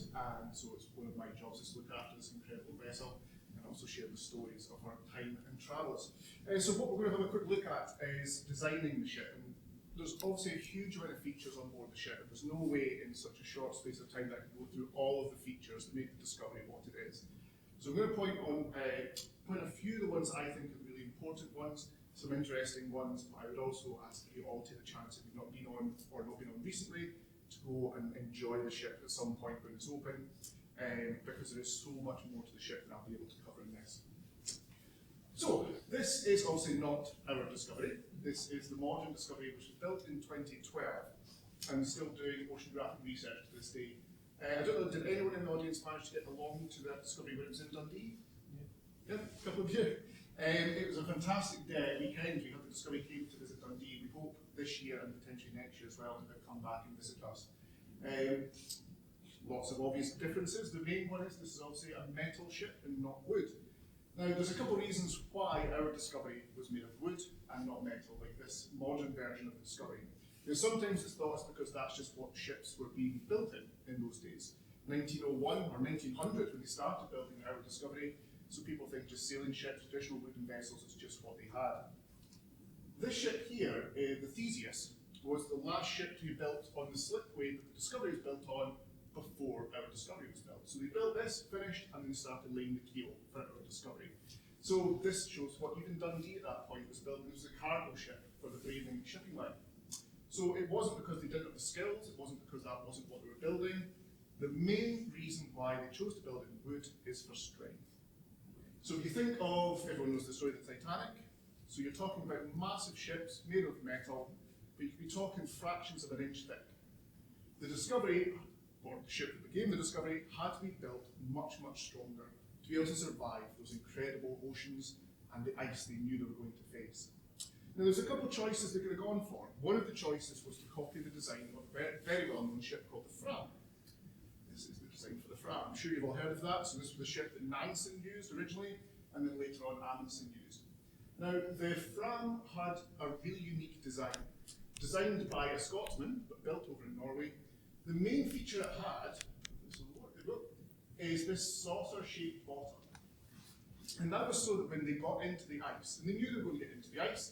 point, and so it's one of my jobs is to look after this incredible vessel and also share the stories of our time and travels. So what we're going to have a quick look at is designing the ship. And there's obviously a huge amount of features on board the ship, and there's no way in such a short space of time that I can go through all of the features that make the Discovery what it is. So I'm going to point a few of the ones I think are the really important ones, some interesting ones, but I would also ask that you all take the chance if you've not been on or not been on recently to go and enjoy the ship at some point when it's open, because there is so much more to the ship than I'll be able to cover in this. So this is obviously not our Discovery. This is the modern Discovery, which was built in 2012 and still doing oceanographic research to this day. I don't know, did anyone in the audience manage to get along to that Discovery when it was in Dundee? Yeah, a couple of you. It was a fantastic weekend. We had the Discovery came to visit Dundee. We hope this year and potentially next year as well to come back and visit us. Lots of obvious differences. The main one is this is obviously a metal ship and not wood. Now there's a couple of reasons why our Discovery was made of wood and not metal, like this modern version of the Discovery. Now, sometimes it's thought it's because that's just what ships were being built in those days. 1901 or 1900 when they started building our Discovery, so people think just sailing ships, traditional wooden vessels is just what they had. This ship here, the Theseus, was the last ship to be built on the slipway that the Discovery was built on before our Discovery was built. So they built this, finished, and then started laying the keel for our Discovery. So this shows what even Dundee at that point was building. It was a cargo ship for the Braving shipping line. So it wasn't because they didn't have the skills, it wasn't because that wasn't what they were building. The main reason why they chose to build it in wood is for strength. So if you think of, everyone knows the story of the Titanic, so you're talking about massive ships made of metal, but you could be talking fractions of an inch thick. The Discovery, or the ship that became the Discovery, had to be built much, much stronger to be able to survive those incredible oceans and the ice they knew they were going to face. Now there's a couple of choices they could have gone for. One of the choices was to copy the design of a very well-known ship called the Fram. This is the design for the Fram. I'm sure you've all heard of that. So this was the ship that Nansen used originally, and then later on Amundsen used. Now the Fram had a really unique design. Designed by a Scotsman, but built over in Norway. The main feature it had, is this saucer-shaped bottom. And that was so that when they got into the ice, and they knew they were going to get into the ice,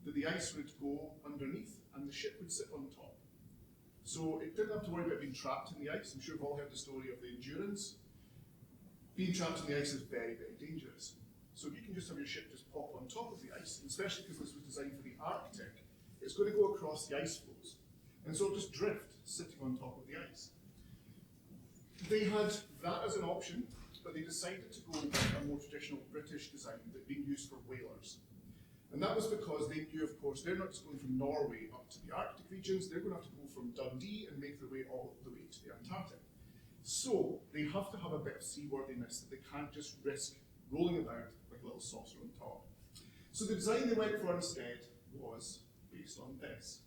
that the ice would go underneath and the ship would sit on top. So it didn't have to worry about being trapped in the ice. I'm sure you've all heard the story of the Endurance. Being trapped in the ice is very, very dangerous. So if you can just have your ship just pop on top of the ice, and especially because this was designed for the Arctic, it's going to go across the ice floes. And so it'll just drift sitting on top of the ice. They had that as an option, but they decided to go with a more traditional British design that had been used for whalers. And that was because they knew, of course, they're not just going from Norway up to the Arctic regions, they're going to have to go from Dundee and make their way all the way to the Antarctic. So they have to have a bit of seaworthiness that they can't just risk rolling about like a little saucer on top. So the design they went for instead was based on this.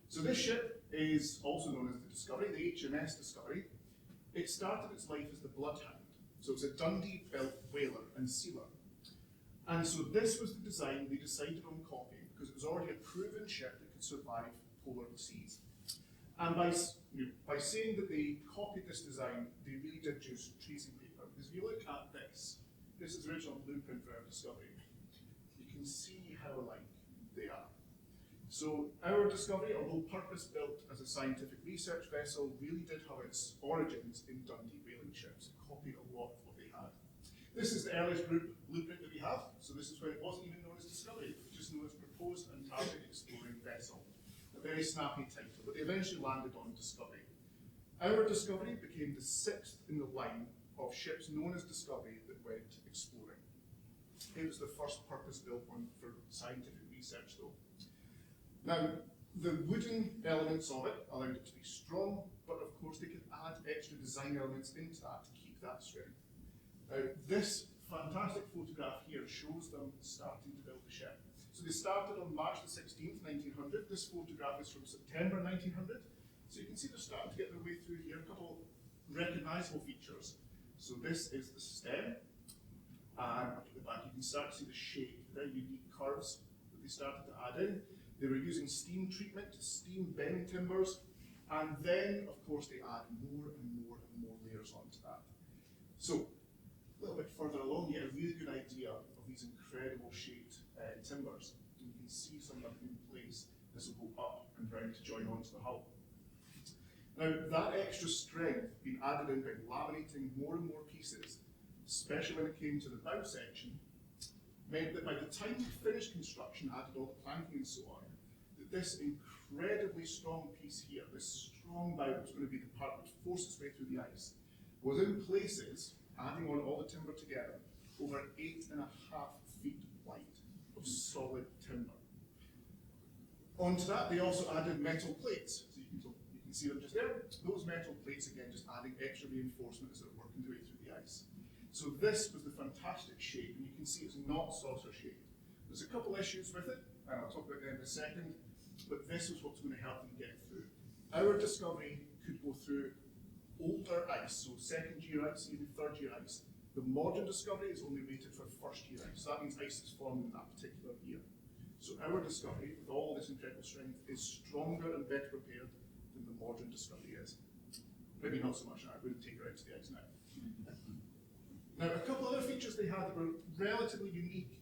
So this ship is also known as the Discovery, the HMS Discovery. It started its life as the Bloodhound. So it's a Dundee-built whaler and sealer. And so this was the design they decided on copying because it was already a proven ship that could survive polar seas. And by saying that they copied this design, they really did use tracing paper. Because if you look at this, this is the original blueprint for our Discovery. You can see how alike they are. So our Discovery, although purpose-built as a scientific research vessel, really did have its origins in Dundee whaling ships. It copied a lot of what they had. This is the earliest blueprint that we have. So this is when it wasn't even known as Discovery. It was just known as Proposed Antarctic Exploring Vessel. A very snappy title, but they eventually landed on Discovery. Our Discovery became the 6th in the line of ships known as Discovery that went exploring. It was the first purpose-built one for scientific research though. Now, the wooden elements of it allowed it to be strong, but of course they could add extra design elements into that to keep that strength. Now, this fantastic photograph here shows them starting to build the ship. So they started on March the 16th, 1900. This photograph is from September 1900. So you can see they're starting to get their way through here. A couple recognizable features. So this is the stem. And up at the back, you can start to see the shape, very unique curves that they started to add in. They were using steam treatment to steam bend timbers. And then, of course, they add more and more and more layers layers onto that. So, a little bit further along, you get a really good idea of these incredible shaped timbers. And you can see some of them in place. This will go up and round to join onto the hull. Now, that extra strength being added in by laminating more and more pieces, especially when it came to the bow section, meant that by the time we finished construction, added all the planking and so on, that this incredibly strong piece here, this strong bow that was going to be the part that forced its way through the ice, was in places, adding on all the timber together, over 8.5 feet wide of solid timber. Onto that, they also added metal plates. So you can see them just there. Those metal plates, again, just adding extra reinforcement as they're working their way through the ice. So this was the fantastic shape, and you can see it's not saucer shaped. There's a couple issues with it, and I'll talk about them in a second, but this was what's going to help them get through. Our Discovery could go through older ice, so second year ice, even third year ice. The modern Discovery is only rated for first year ice, so that means ice is formed in that particular year. So our Discovery, with all this incredible strength, is stronger and better prepared than the modern Discovery is. Maybe not so much now, I wouldn't take her out to the ice now. Now, a couple other features they had that were relatively unique.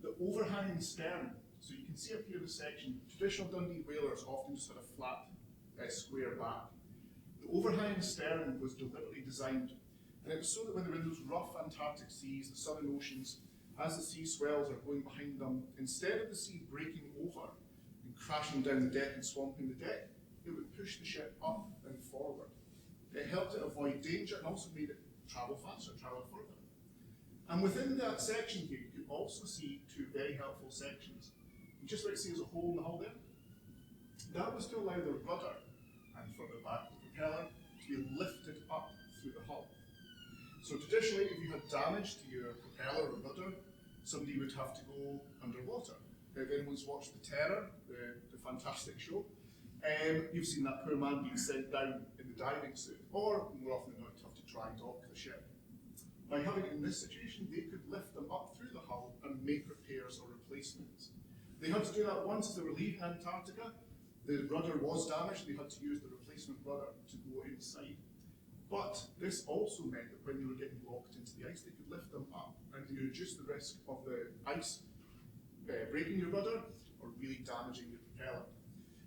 The overhanging stern. So you can see up here in the section, traditional Dundee whalers often just had a flat, square back. The overhanging stern was deliberately designed, and it was so that when they were in those rough Antarctic seas, the southern oceans, as the sea swells are going behind them, instead of the sea breaking over and crashing down the deck and swamping the deck, it would push the ship up and forward. It helped it avoid danger and also made it travel faster, travel further. And within that section here, you can also see two very helpful sections. You just like see there's a hole in the hull there. That was to allow the rudder and further back the propeller to be lifted up through the hull. So traditionally, if you had damage to your propeller or rudder, somebody would have to go underwater. If anyone's watched The Terror, the fantastic show, you've seen that poor man being sent down in the diving suit, or more often than not, have to try and dock the ship. By having it in this situation, they could lift them up through the hull and make repairs or replacements. They had to do that once as they were leaving Antarctica. The rudder was damaged, they had to use the replacement rudder to go inside. But this also meant that when they were getting locked into the ice, they could lift them up and they reduced the risk of the ice breaking your rudder or really damaging your propeller.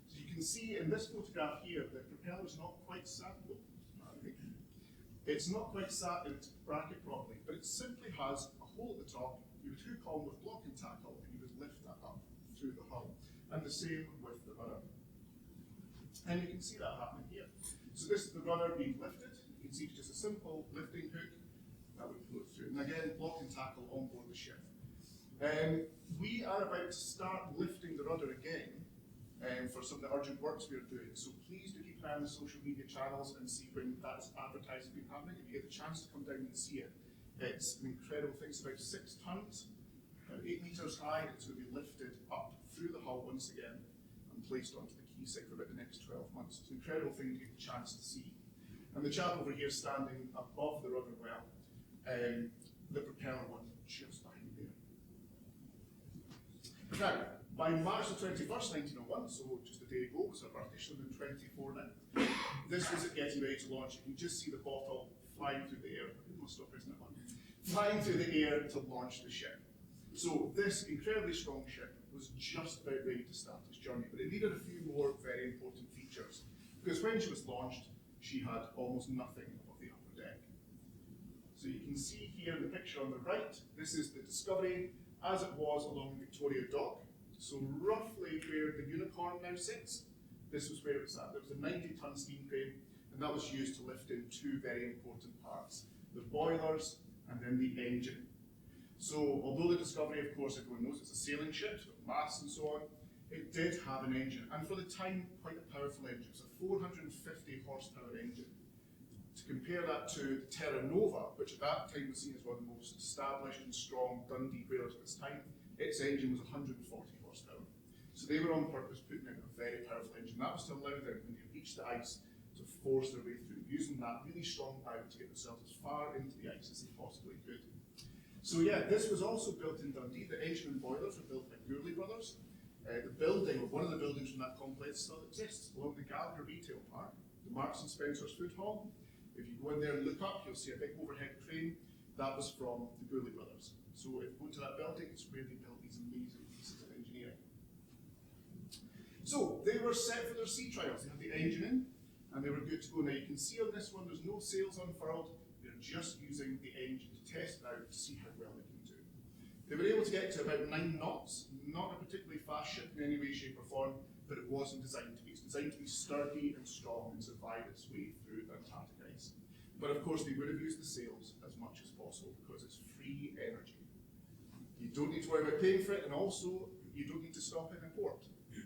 So you can see in this photograph here, the propeller is not quite sat. It's not quite sat in its bracket properly, but it simply has a hole at the top. You would hook on with blocking tackle and you would lift that up through the hull. And the same with the rudder. And you can see that happening here. So this is the rudder being lifted. You can see it's just a simple lifting hook that would pull it through. And again, blocking tackle on board the ship. We are about to start lifting the rudder again for some of the urgent works we are doing. So please do keep an eye on the social media channels and see when that is advertising being happening. If you get the chance to come down and see it, it's an incredible thing. It's about 6 tons, 8 meters high. It's going to be lifted up through the hull once again and placed onto the quayside for about the next 12 months. It's an incredible thing to get the chance to see. And the chap over here standing above the rudder well, the propeller one just behind there. Now, by March the 21st, 1901, so just a day ago, was our birthday, she'll be 24 now. This was it getting ready to launch. You can just see the bottle flying through the air. It must stop, isn't it, man? Flying through the air to launch the ship. So this incredibly strong ship was just about ready to start its journey, but it needed a few more very important features. Because when she was launched, she had almost nothing of the upper deck. So you can see here in the picture on the right, this is the Discovery as it was along Victoria Dock. So roughly where the Unicorn now sits, this was where it was at. There was a 90-ton steam crane, and that was used to lift in 2 very important parts, the boilers and then the engine. So although the Discovery, of course, everyone knows it's a sailing ship, it's got masts and so on, it did have an engine, and for the time, quite a powerful engine. It's a 450 horsepower engine. To compare that to the Terra Nova, which at that time was seen as one of the most established and strong Dundee whalers of its time, its engine was 140 horsepower. So they were on purpose putting in a very powerful engine. That was to allow them, when they reached the ice, to force their way through, using that really strong bow to get themselves as far into the ice as they possibly could. So yeah, this was also built in Dundee. The engine and boilers were built by Gourlay Brothers. The building, or one of the buildings from that complex, still exists along the Gallagher Retail Park, the Marks and Spencer's Food Hall. If you go in there and look up, you'll see a big overhead crane. That was from the Gourlay brothers. So if you go to that building, it's where they built these amazing pieces of engineering. So they were set for their sea trials. They had the engine in, and they were good to go. Now you can see on this one, there's no sails unfurled. They're just using the engine to test it out to see how well they can do. They were able to get to about 9 knots, not a particularly fast ship in any way, shape or form, but it wasn't designed to be. It's designed to be sturdy and strong and survive its way through the Antarctic ice. But of course they would have used the sails as much as possible because it's free energy. You don't need to worry about paying for it, and also you don't need to stop in a port.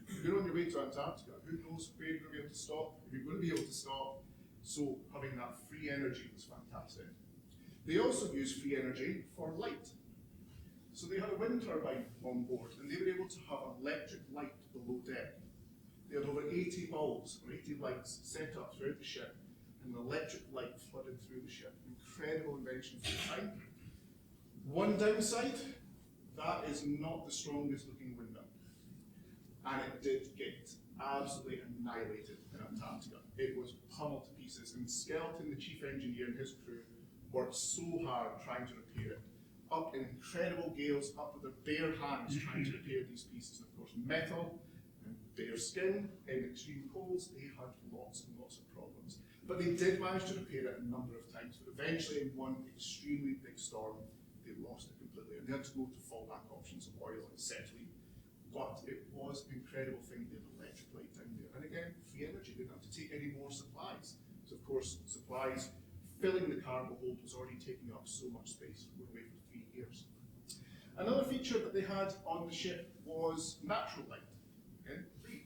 If you're on your way to Antarctica, who knows where you're going to be able to stop, if you're going to be able to stop. So having that free energy was fantastic. They also used free energy for light. So they had a wind turbine on board, and they were able to have electric light below deck. They had over 80 bulbs, or 80 lights, set up throughout the ship, and the electric light flooded through the ship. Incredible invention for the time. One downside, that is not the strongest looking windmill. And it did get absolutely annihilated in Antarctica. It was pummeled to pieces, and Skelton, the chief engineer, and his crew worked so hard trying to repair it. Up in incredible gales, up with their bare hands trying to repair these pieces. And of course, metal and bare skin in extreme colds, they had lots and lots of problems. But they did manage to repair it a number of times, but eventually in one extremely big storm, they lost it completely. And they had to go to fallback options of oil and acetylene. But it was an incredible thing. They had electric light down there. And again, free energy. They didn't have to take any more supplies. So of course, supplies filling the cargo hold was already taking up so much space. We're away for 3 years. Another feature that they had on the ship was natural light. Okay? Free.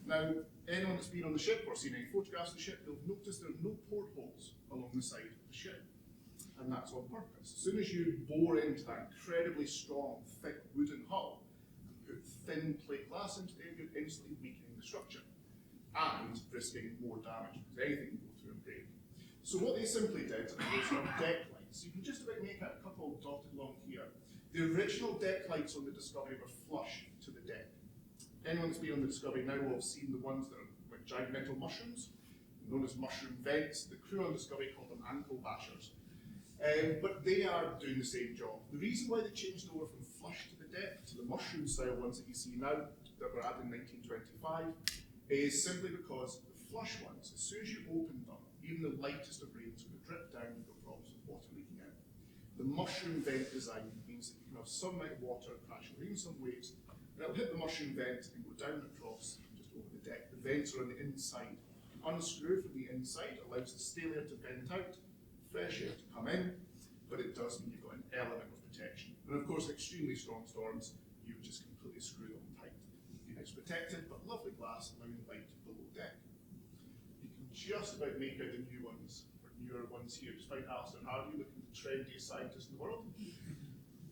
Now, anyone that's been on the ship or seen any photographs of the ship, they'll notice there are no portholes along the side of the ship. And that's on purpose. As soon as you bore into that incredibly strong, thick wooden hull, put thin plate glass into there, you're instantly weakening the structure and risking more damage because anything can go through and break. So what they simply did was have deck lights. You can just about make out a couple dotted along here. The original deck lights on the Discovery were flush to the deck. Anyone that's been on the Discovery now will have seen the ones that are like giant metal mushrooms, known as mushroom vents. The crew on Discovery called them ankle bashers. But they are doing the same job. The reason why they changed over from flush to the deck to the mushroom style ones that you see now, that were added in 1925, is simply because the flush ones, as soon as you open them, even the lightest of rains would drip down and you've got problems with water leaking out. The mushroom vent design means that you can have some amount of water crashing, or even some waves, and it'll hit the mushroom vent and go down across just over the deck. The vents are on the inside. Unscrew from the inside allows the stale air to vent out, fresh air to come in, but it does mean you've got an element of protection. And of course, extremely strong storms, you would just completely screw them tight. It's protected, but lovely glass allowing light below deck. You can just about make out the new ones, or newer ones here, despite Alistair Hardy looking the trendiest scientist in the world.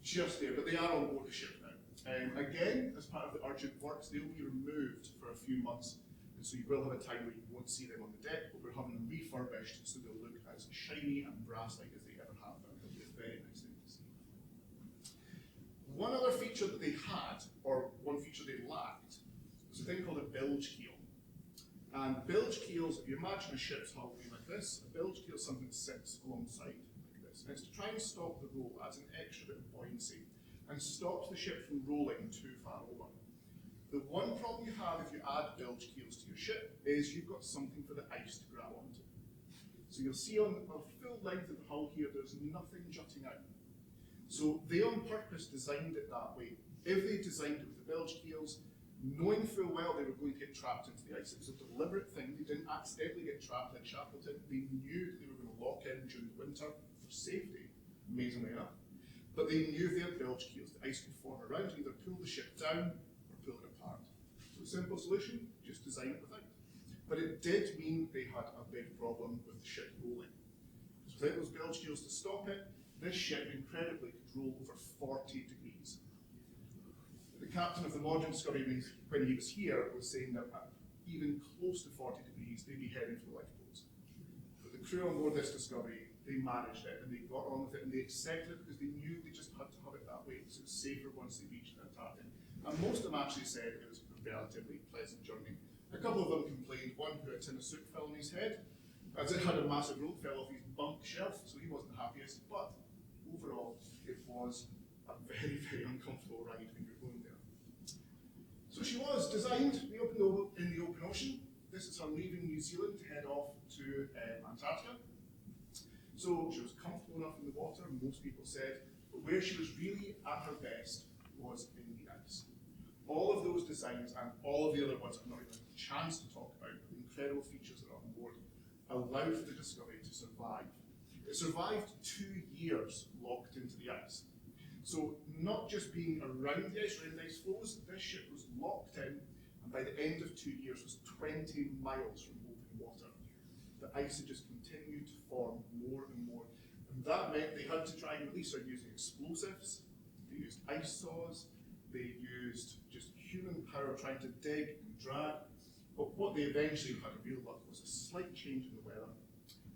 Just there, but they are on board the ship now. Again, as part of the urgent works, they'll be removed for a few months. And so you will have a time where you won't see them on the deck, but we're having them refurbished so they'll look as shiny and brass-like as they ever have done. It'll be a very nice thing to see. One other feature that they had, or one feature they lacked, was a thing called a bilge keel. And bilge keels, if you imagine a ship's hull being like this, a bilge keel is something that sits alongside like this. And it's to try and stop the roll, adds an extra bit of buoyancy, and stops the ship from rolling too far over. The one problem you have if you add bilge keels to your ship is you've got something for the ice to grab onto. So you'll see on the full length of the hull here, there's nothing jutting out. So they on purpose designed it that way. If they designed it with the bilge keels, knowing full well they were going to get trapped into the ice, it was a deliberate thing. They didn't accidentally get trapped in Shackleton. They knew that they were going to lock in during the winter for safety, amazingly enough. But they knew if they had bilge keels, the ice could form around, either pull the ship down or pull it apart. So a simple solution, just design it without. But it did mean they had a big problem with the ship rolling. Because without those bilge keels to stop it, this ship incredibly could roll over 40 degrees. The captain of the modern Discovery, when he was here, was saying that at even close to 40 degrees, they'd be heading for the lifeboats. But the crew on board this Discovery, they managed it and they got on with it and they accepted it because they knew they just had to have it that way. So it was safer once they reached the Antarctic. And most of them actually said it was a relatively pleasant journey. A couple of them complained, one who had a tin of soup fell on his head, as it had a massive roll, fell off his bunk shelf, so he wasn't the happiest, but overall it was a very, very uncomfortable ride when you're going there. So she was designed in the open ocean. This is her leaving New Zealand to head off to Antarctica. So she was comfortable enough in the water, most people said, but where she was really at her best was in the ice. All of those designs and all of the other ones I've not even had a chance to talk about, the incredible features that are on board, allowed for the Discovery to survive. It survived 2 years locked into the ice. So not just being around the ice or in the ice floes, this ship was locked in, and by the end of 2 years was 20 miles from open water. The ice had just continued to form more and more, and that meant they had to try and release her using explosives, they used ice saws, they used just human power trying to dig and drag, but what they eventually had a real luck was a slight change in the weather,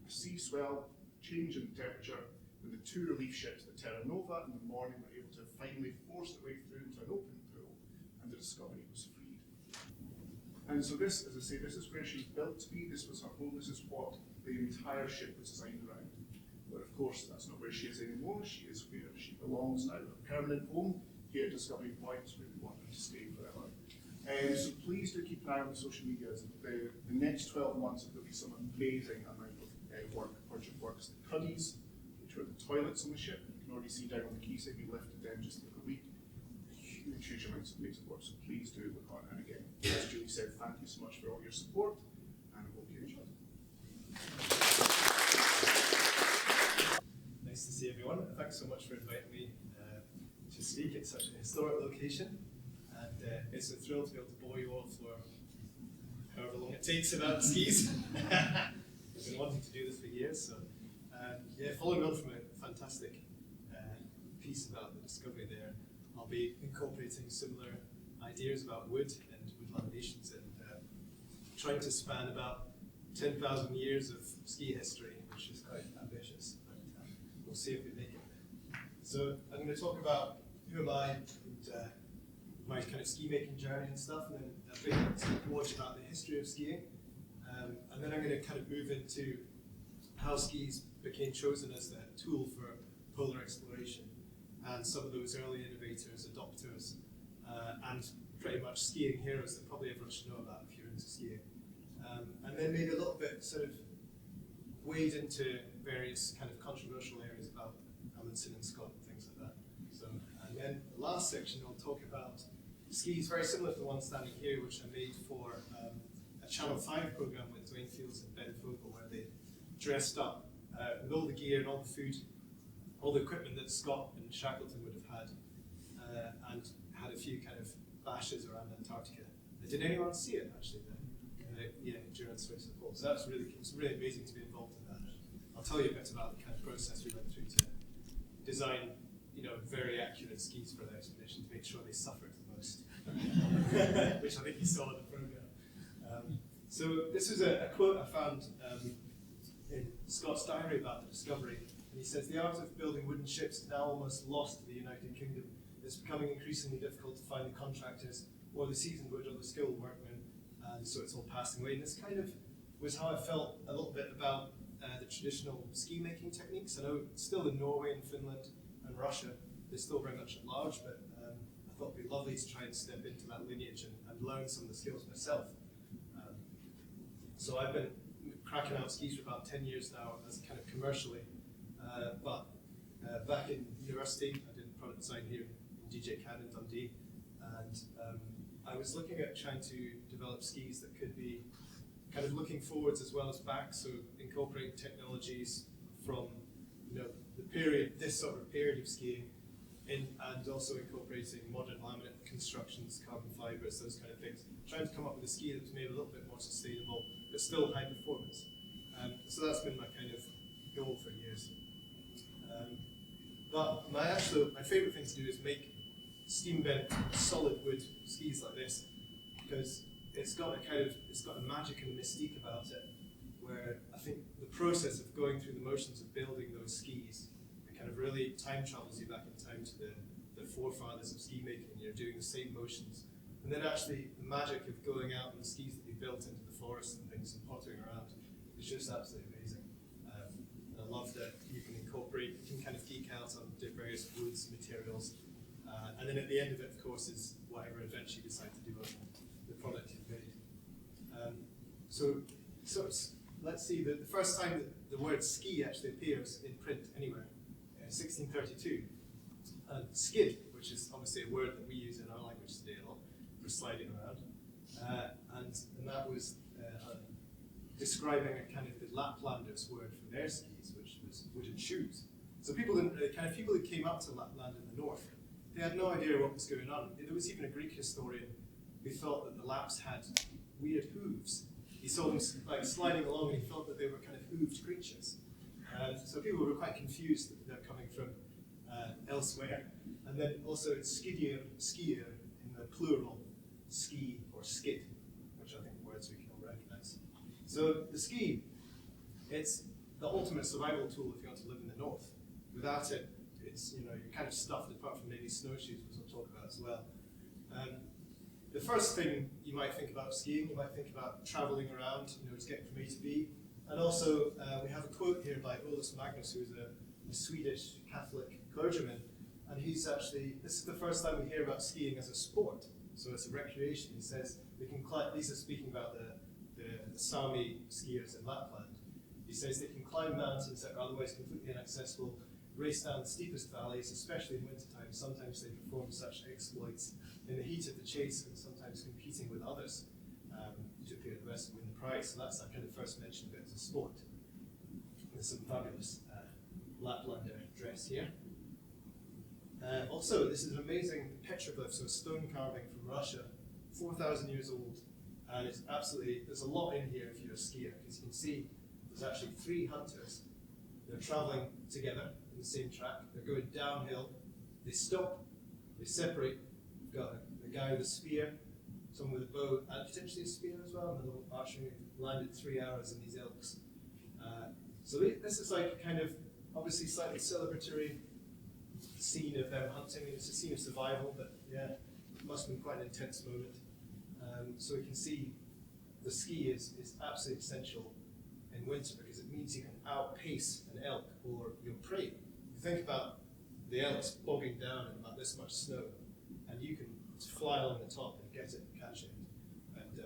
a sea swell, change in temperature, and the 2 relief ships, the Terra Nova and the Morning, were able to finally force their way through into an open pool, and the Discovery was freed. And so this, as I say, this is where she was built to be, this was her home, this is what the entire ship was designed around. But of course, that's not where she is anymore, she is where she belongs now, a permanent home here at Discovery Point, where we want her to stay forever. So please do keep an eye on the social medias. The next 12 months there will be some amazing amount of project works. The cuddies, which are the toilets on the ship, you can already see down on the quayside, we lifted them just the other week. Huge amounts of amazing work, so please do look on. And again, as Julie said, thank you so much for all your support, and I hope you enjoyed. Nice to see everyone. Thanks so much for inviting me to speak at such a historic location. And it's a thrill to be able to bore you all for however long it takes about skis. I've been wanting to do this for years, so yeah, following on from a fantastic piece about the Discovery there, I'll be incorporating similar ideas about wood and wood laminations and trying to span about 10,000 years of ski history, which is quite ambitious, but we'll see if we make it. So I'm going to talk about who am I and my kind of ski making journey and stuff, and then a bit watch about the history of skiing, and then I'm going to kind of move into how skis became chosen as the tool for polar exploration, and some of those early innovators, adopters, and pretty much skiing heroes that probably everyone should know about if you're into skiing. And then maybe a little bit sort of wade into various kind of controversial areas about Amundsen and Scott and things like that. So, and then the last section I'll talk about skis very similar to the one standing here, which I made for a Channel 5 program with Dwayne Fields and Ben Fogle, where they dressed up with all the gear and all the food, all the equipment that Scott and Shackleton would have had, and had a few kind of bashes around Antarctica. Did anyone see it actually then? Yeah, during Switch to the Pole. So it's really amazing to be involved in that. I'll tell you a bit about the kind of process we went through to design, very accurate skis for the expedition to make sure they suffered the most, which I think you saw in the program. So this is a quote I found in Scott's diary about the Discovery, and he says, "The art of building wooden ships is now almost lost to the United Kingdom. It's becoming increasingly difficult to find the contractors or the seasoned wood or the skilled workmen, and so it's all passing away." And this kind of was how I felt a little bit about the traditional ski making techniques. I know still in Norway and Finland and Russia, they're still very much at large, but I thought it'd be lovely to try and step into that lineage and learn some of the skills myself. So I've been cracking out skis for about 10 years now, as kind of commercially, but back in university, I did product design here in DJ CAD in Dundee, and I was looking at trying to develop skis that could be kind of looking forwards as well as back, so incorporating technologies from this sort of period of skiing, and also incorporating modern laminate constructions, carbon fibers, those kind of things. Trying to come up with a ski that was made a little bit more sustainable, but still high performance. So that's been my kind of goal for years. But my favourite thing to do is make steam bent solid wood skis like this, because it's got a magic and a mystique about it, where I think the process of going through the motions of building those skis, it kind of really time travels you back in time to the forefathers of ski making. You're doing the same motions, and then actually the magic of going out on the skis that you built into the forest and things and pottering around is It's just absolutely amazing. And I love that you can incorporate, you can kind of geek out on various woods, materials, and then at the end of it, of course, is whatever adventure you decide to do on the product you've made. So let's see, the first time that the word ski actually appears in print anywhere, 1632. And skid, which is obviously a word that we use in our language today a lot for sliding around, and that was describing a kind of the Laplanders' word for their skis, which was wooden shoes. So people, kind of people who came up to Lapland in the north, they had no idea what was going on. There was even a Greek historian who thought that the Lapps had weird hooves. He saw them like sliding along, and he thought that they were kind of hooved creatures. So people were quite confused that they're coming from elsewhere. And then also it's skier in the plural, ski or skid, which I think are words we can all recognize. So the ski, it's the ultimate survival tool if you want to live in the north. Without it, it's, you're kind of stuffed, apart from maybe snowshoes, which I'll talk about as well. The first thing you might think about skiing, you might think about traveling around, to get from A to B. And also, we have a quote here by Olaus Magnus, who's a Swedish Catholic clergyman. And he's actually, this is the first time we hear about skiing as a sport. So it's a recreation. He says they can climb, these are speaking about the Sami skiers in Lapland. He says they can climb mountains that are otherwise completely inaccessible, race down the steepest valleys, especially in wintertime. Sometimes they perform such exploits in the heat of the chase and sometimes competing with others to appear at the best and win the prize. So that's that kind of first mention of it as a sport. There's some fabulous Laplander dress here. Also, this is an amazing petroglyph, so a stone carving from Russia, 4,000 years old, and it's absolutely, there's a lot in here if you're a skier, because you can see there's actually 3 hunters. They're traveling together in the same track, they're going downhill, they stop, they separate. We've got a guy with a spear, someone with a bow, and potentially a spear as well, and a little archery, landed 3 arrows in these elks. So this is like kind of, obviously slightly celebratory scene of them hunting. It's a scene of survival, but yeah, it must have been quite an intense moment. So we can see the ski is absolutely essential in winter because it means you can outpace an elk or your prey. You think about the elks bogging down in about this much snow, and you can fly along the top and get it and catch it and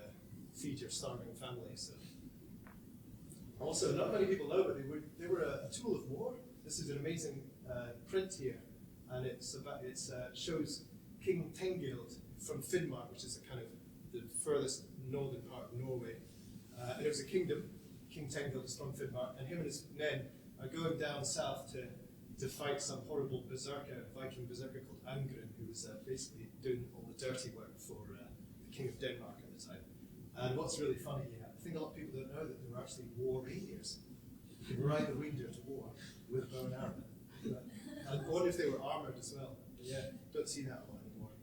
feed your starving family. So, also, not many people know, but they were a tool of war. This is an amazing print here, and it shows King Tengild from Finnmark, which is a kind of the furthest northern part of Norway. And it was a kingdom. King Tengild is from Finnmark, and him and his men are going down south to fight some horrible Viking berserker called Angren, who was basically doing all the dirty work for the King of Denmark at the time. And what's really funny, I think a lot of people don't know that there were actually war reindeers. You could ride the reindeer to war with a bow and arrow. And I wonder if they were armoured as well. But yeah, don't see that a lot anymore.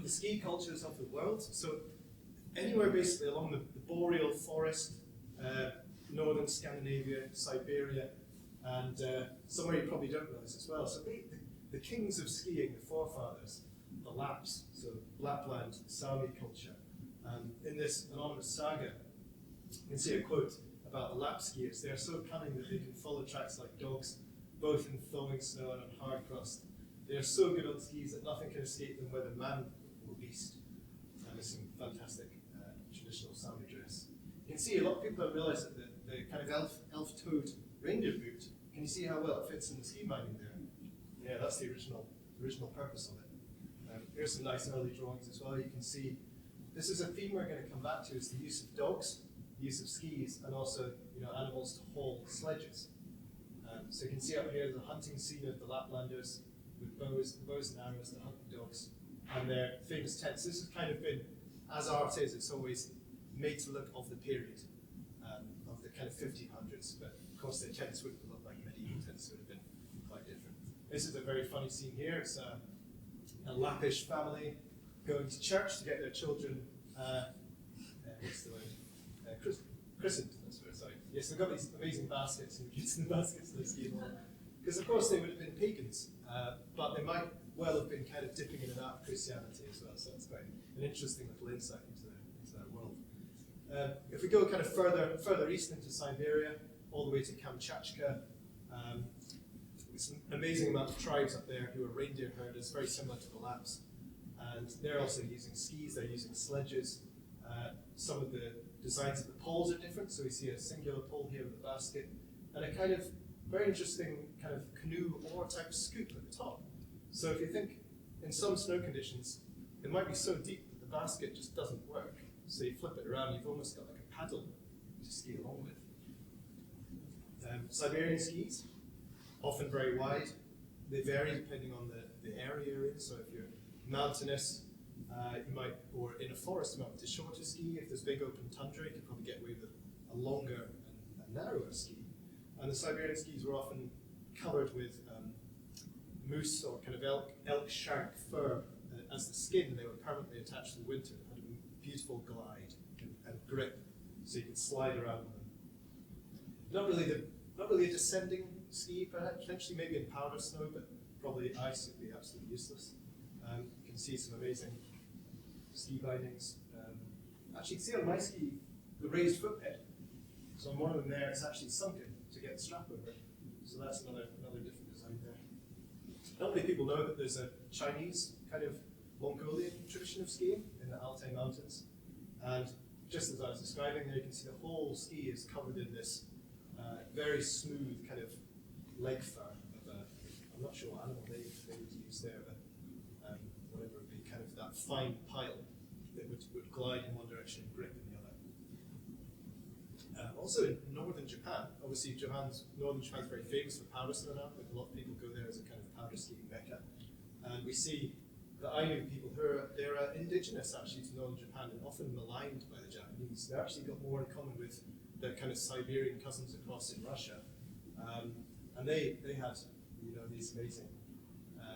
The ski cultures of the world. So anywhere basically along the boreal forest, northern Scandinavia, Siberia, and somewhere you probably don't realize as well. So the kings of skiing, the forefathers, the Lapps, so Lapland, Sami culture. In this anonymous saga, you can see a quote about the Lapp skiers. They are so cunning that they can follow tracks like dogs, both in thawing snow and on hard crust. They are so good on skis that nothing can escape them, whether man or beast. And there's some fantastic traditional Sami dress. You can see a lot of people don't realize that the kind of elf-toed reindeer boot, can you see how well it fits in the ski binding there? Yeah, that's the original purpose of it. Here's some nice early drawings as well. You can see this is a theme we're going to come back to, is the use of dogs, the use of skis, and also animals to haul sledges. So you can see up here the hunting scene of the Laplanders with bows and arrows to hunt the dogs, and their famous tents. This has kind of been, as art is, it's always made to look of the period, of the kind of 1500s, but of course their tents wouldn't look like medieval tents, it would have been quite different. This is a very funny scene here. It's a Lappish family going to church to get their children, what's the word? Christened, that's what, sorry. Yes, they've got these amazing baskets, and the kids in the baskets they ski along. Because of course they would have been pagans, but they might well have been kind of dipping in and out of Christianity as well, so it's quite an interesting little insight into their world. If we go kind of further east into Siberia, all the way to Kamchatka, there's an amazing amount of tribes up there who are reindeer herders, very similar to the Lapps. And they're also using skis, they're using sledges. Some of the designs of the poles are different, so we see a singular pole here with a basket, and a kind of very interesting kind of canoe oar type scoop at the top. So if you think, in some snow conditions, it might be so deep that the basket just doesn't work. So you flip it around, you've almost got like a paddle to ski along with. Siberian skis, often very wide. They vary depending on the area you're in. So if you're mountainous, you might, or in a forest, you might want to shorter ski. If there's big open tundra, you can probably get away with a longer and narrower ski. And the Siberian skis were often covered with moose or kind of elk shank fur as the skin. They were permanently attached to the winter. It had a beautiful glide and grip, so you could slide around them. Not really a descending ski, perhaps potentially maybe in powder snow, but probably ice would be absolutely useless. You can see some amazing ski bindings. Actually, you can see on my ski the raised foot head. So on one of them there, it's actually sunken to get the strap over. So that's another different design there. Not many people know that there's a Chinese kind of Mongolian tradition of skiing in the Altai Mountains. And just as I was describing there, you can see the whole ski is covered in this very smooth kind of leg fur of I'm not sure what animal they would use there, but whatever would be kind of that fine pile that would glide in one direction and grip in the other. Also in northern Japan, obviously northern Japan is very famous for powder snow now. Like a lot of people go there as a kind of powder skiing mecca. And we see the Ainu people who they're indigenous actually to northern Japan and often maligned by the Japanese. They've actually got more in common with their kind of Siberian cousins across in Russia. And they had these amazing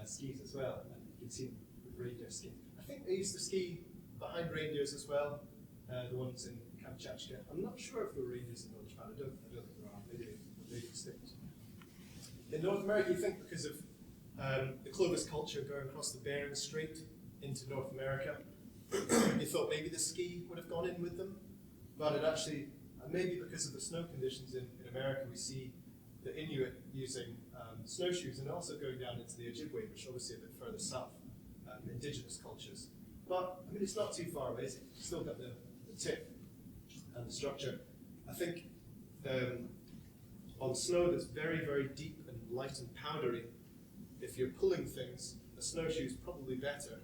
skis as well, and you can see them with reindeer skiing. I think they used to ski behind reindeers as well, the ones in Kamchatka. I'm not sure if there were reindeers in Northern Japan. I don't think there are. Maybe they extinct. In North America, you think because of the Clovis culture going across the Bering Strait into North America, you thought maybe the ski would have gone in with them, but it actually, maybe because of the snow conditions in America, we see the Inuit using snowshoes and also going down into the Ojibwe, which is obviously a bit further south, indigenous cultures. But, I mean, it's not too far away. It's still got the tip and the structure. I think on snow that's very, very deep and light and powdery, if you're pulling things, a snowshoe is probably better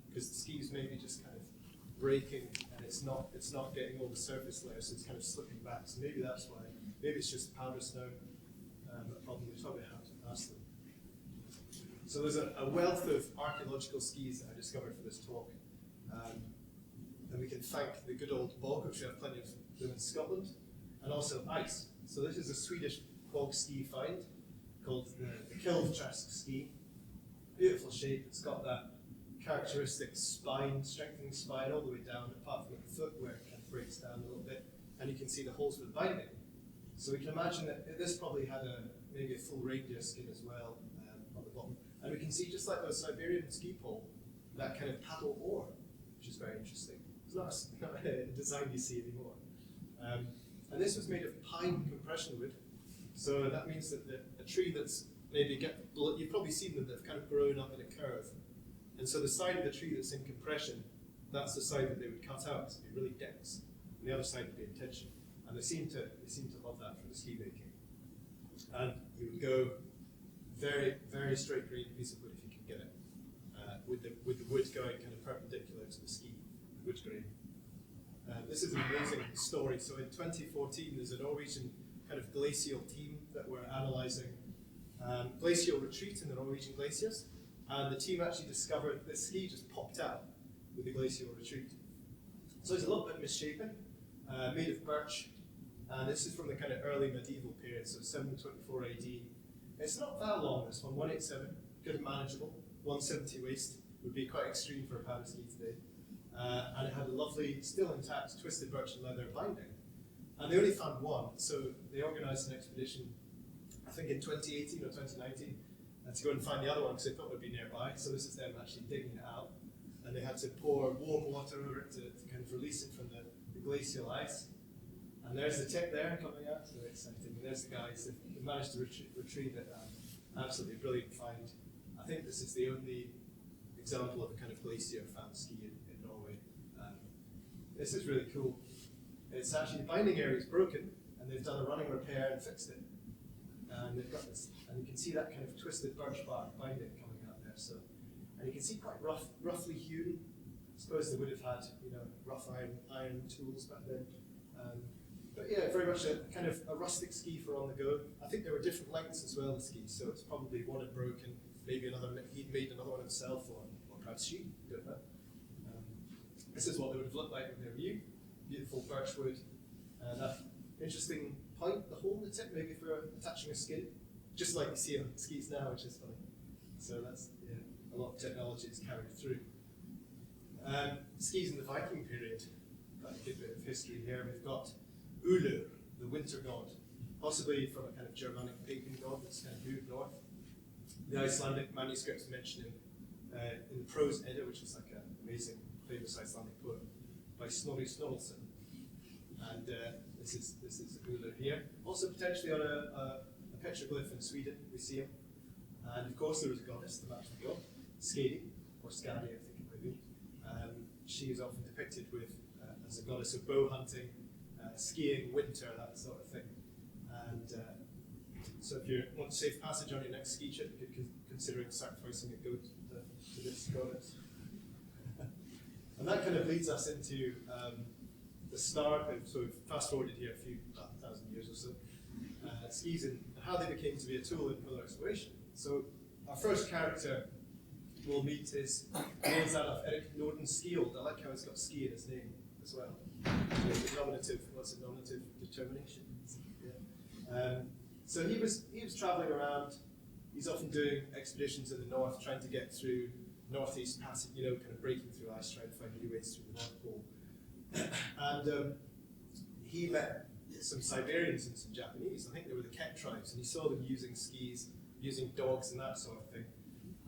because the ski's maybe just kind of breaking and it's not getting all the surface layers, so it's kind of slipping back. So maybe that's why. Maybe it's just powder snow. Probably have to ask them. So there's a wealth of archaeological skis that I discovered for this talk. And we can thank the good old bog, which we have plenty of them in Scotland, and also ice. So this is a Swedish bog ski find called the Kilvträsk ski. Beautiful shape. It's got that characteristic spine, strengthening spine all the way down, apart from at the foot where it kind of breaks down a little bit. And you can see the holes for the binding. So we can imagine that this probably had maybe a full reindeer skin as well on the bottom. And we can see, just like those Siberian ski pole, that kind of paddle oar, which is very interesting. It's not a design you see anymore. And this was made of pine compression wood. So that means that a tree that's you've probably seen them that have kind of grown up in a curve. And so the side of the tree that's in compression, that's the side that they would cut out because it would be really dense. And the other side would be in tension. And they seem to love that for the ski making. And you would go very, very straight green piece of wood if you can get it, with the wood going kind of perpendicular to the ski, wood grain. This is an amazing story. So in 2014, there's a Norwegian kind of glacial team that were analysing glacial retreat in the Norwegian glaciers, and the team actually discovered the ski just popped out with the glacial retreat. So it's a little bit misshapen, made of birch. And this is from the kind of early medieval period, so 724 AD. It's not that long, this one, 187, good and manageable. 170 waist would be quite extreme for a powder ski today. And it had a lovely, still intact, twisted birch and leather binding. And they only found one, so they organised an expedition, I think in 2018 or 2019, to go and find the other one because they thought it would be nearby. So this is them actually digging it out. And they had to pour warm water over it to kind of release it from the glacial ice. And there's the tip there coming out, so exciting. And there's the guys that managed to retrieve it. Absolutely brilliant find. I think this is the only example of a kind of glacier fan ski in Norway. This is really cool. It's actually, the binding area is broken, and they've done a running repair and fixed it. And they've got this, and you can see that kind of twisted birch bark binding coming out there. So, and you can see quite roughly hewn. I suppose they would have had, rough iron tools back then. But yeah, very much a kind of a rustic ski for on the go. I think there were different lengths as well, the skis, so it's probably one had broken, maybe he'd made another one himself, or perhaps she, don't know. This is what they would have looked like when they were new. Beautiful birchwood. That interesting point, the hole in the tip, maybe for attaching a skin, just like you see on skis now, which is funny. So that's, a lot of technology is carried through. Skis in the Viking period, got a good bit of history here. We've got Ulu, the winter god, possibly from a kind of Germanic pagan god that's kind of moved north. The Icelandic manuscripts mention him in the Prose Edda, which is like an amazing, famous Icelandic poem by Snorri Sturluson. And this is Ulu here. Also potentially on a petroglyph in Sweden, we see him. And of course there was a goddess, the match god, Skadi, or Skadi, I think it might be. She is often depicted with as a goddess of bow hunting, skiing, winter, that sort of thing. And so if you want safe passage on your next ski trip, you could consider sacrificing a goat to this goddess. And that kind of leads us into the start of, so we've fast forwarded here a few 1,000 years or so, skis and how they became to be a tool in polar exploration. So our first character we'll meet is that of Erik Nordenskiold. I like how he's got ski in his name as well. The nominative, what's the nominative determination? Yeah. So he was traveling around. He's often doing expeditions in the north, trying to get through northeast passage, kind of breaking through ice, trying to find new ways through the North Pole. And he met some Siberians and some Japanese. I think they were the Ket tribes, and he saw them using skis, using dogs and that sort of thing.